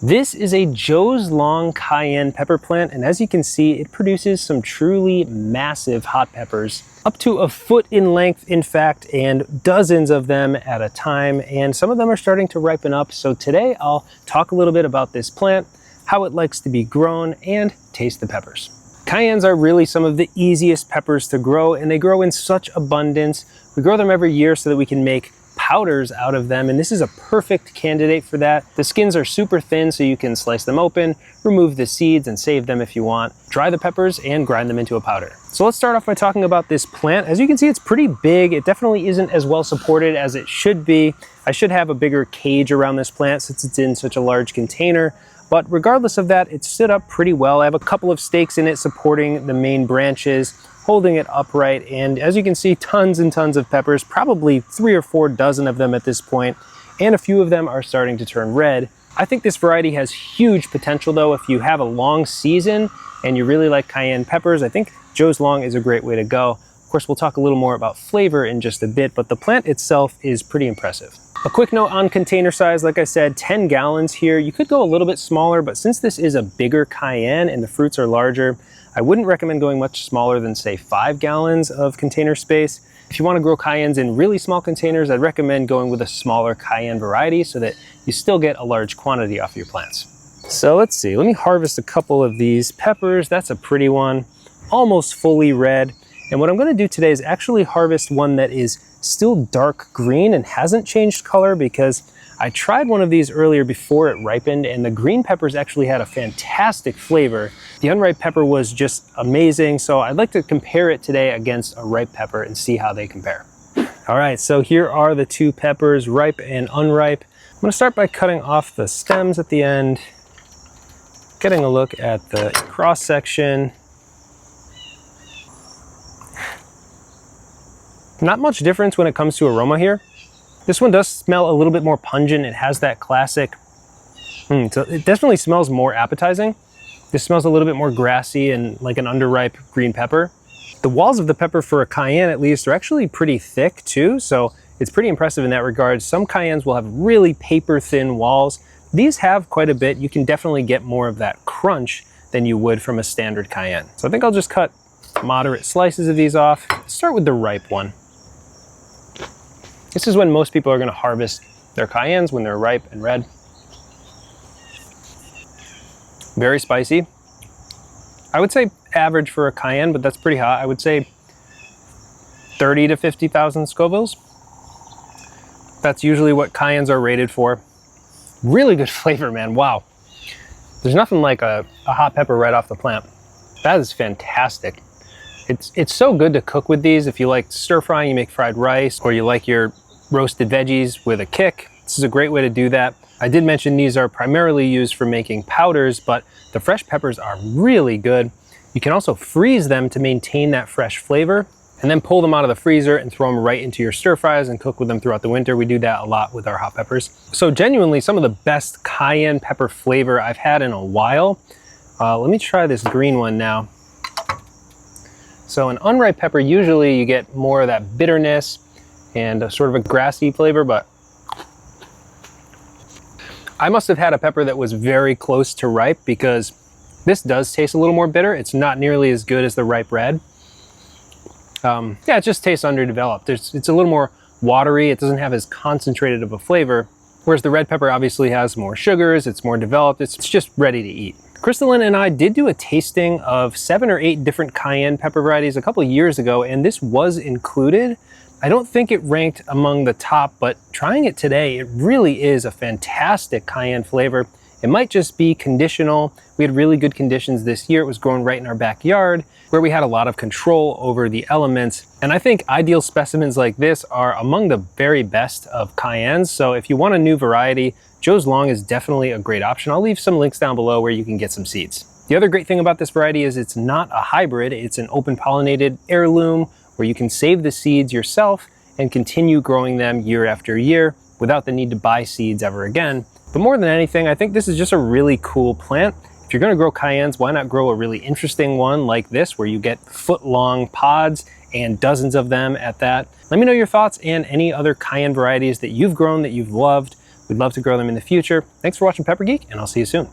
This is a Joe's Long Cayenne pepper plant, and as you can see, it produces some truly massive hot peppers, up to a foot in length, in fact, and dozens of them at a time, and some of them are starting to ripen up. So today I'll talk a little bit about this plant, how it likes to be grown, and taste the peppers. Cayennes are really some of the easiest peppers to grow, and they grow in such abundance. We grow them every year so that we can make powders out of them, and this is a perfect candidate for that. The skins are super thin, so you can slice them open, remove the seeds and save them if you want, dry the peppers and grind them into a powder. So let's start off by talking about this plant. As you can see, it's pretty big. It definitely isn't as well supported as it should be. I should have a bigger cage around this plant since it's in such a large container. But regardless of that, it stood up pretty well. I have a couple of stakes in it supporting the main branches, holding it upright, and as you can see, tons and tons of peppers, probably 3 or 4 dozen of them at this point, and a few of them are starting to turn red. I think this variety has huge potential though. If you have a long season and you really like cayenne peppers, I think Joe's Long is a great way to go. Of course, we'll talk a little more about flavor in just a bit, but the plant itself is pretty impressive. A quick note on container size, like I said, 10 gallons here. You could go a little bit smaller, but since this is a bigger cayenne and the fruits are larger, I wouldn't recommend going much smaller than, say, 5 gallons of container space. If you want to grow cayennes in really small containers, I'd recommend going with a smaller cayenne variety so that you still get a large quantity off your plants. So let's see, let me harvest a couple of these peppers. That's a pretty one, almost fully red. And what I'm going to do today is actually harvest one that is still dark green and hasn't changed color, because I tried one of these earlier before it ripened and the green peppers actually had a fantastic flavor. The unripe pepper was just amazing, so I'd like to compare it today against a ripe pepper and see how they compare. All right, so here are the two peppers, ripe and unripe. I'm going to start by cutting off the stems at the end, getting a look at the cross section. Not much difference when it comes to aroma here. This one does smell a little bit more pungent. It has that classic, so it definitely smells more appetizing. This smells a little bit more grassy and like an underripe green pepper. The walls of the pepper, for a cayenne at least, are actually pretty thick too, so it's pretty impressive in that regard. Some cayennes will have really paper thin walls. These have quite a bit. You can definitely get more of that crunch than you would from a standard cayenne. So I think I'll just cut moderate slices of these off. Let's start with the ripe one. This is when most people are going to harvest their cayennes, when they're ripe and red. Very spicy. I would say average for a cayenne, but that's pretty hot. I would say 30 to 50,000 Scovilles. That's usually what cayennes are rated for. Really good flavor, man. Wow. There's nothing like a hot pepper right off the plant. That is fantastic. It's so good to cook with these. If you like stir frying, you make fried rice, or you like your roasted veggies with a kick, this is a great way to do that. I did mention these are primarily used for making powders, but the fresh peppers are really good. You can also freeze them to maintain that fresh flavor, and then pull them out of the freezer and throw them right into your stir fries and cook with them throughout the winter. We do that a lot with our hot peppers. So genuinely some of the best cayenne pepper flavor I've had in a while. Let me try this green one now. So an unripe pepper, usually you get more of that bitterness and a sort of a grassy flavor, but I must have had a pepper that was very close to ripe, because this does taste a little more bitter. It's not nearly as good as the ripe red. Yeah, it just tastes underdeveloped. It's a little more watery. It doesn't have as concentrated of a flavor, whereas the red pepper obviously has more sugars. It's more developed. It's just ready to eat. Crystalline and I did do a tasting of 7 or 8 different cayenne pepper varieties a couple of years ago, and this was included. I don't think it ranked among the top, but trying it today, it really is a fantastic cayenne flavor. It might just be conditional. We had really good conditions this year. It was grown right in our backyard, where we had a lot of control over the elements. And I think ideal specimens like this are among the very best of cayennes. So if you want a new variety, Joe's Long is definitely a great option. I'll leave some links down below where you can get some seeds. The other great thing about this variety is it's not a hybrid. It's an open pollinated heirloom where you can save the seeds yourself and continue growing them year after year without the need to buy seeds ever again. But more than anything, I think this is just a really cool plant. If you're going to grow cayennes, why not grow a really interesting one like this, where you get foot-long pods and dozens of them at that. Let me know your thoughts and any other cayenne varieties that you've grown that you've loved. We'd love to grow them in the future. Thanks for watching Pepper Geek, and I'll see you soon.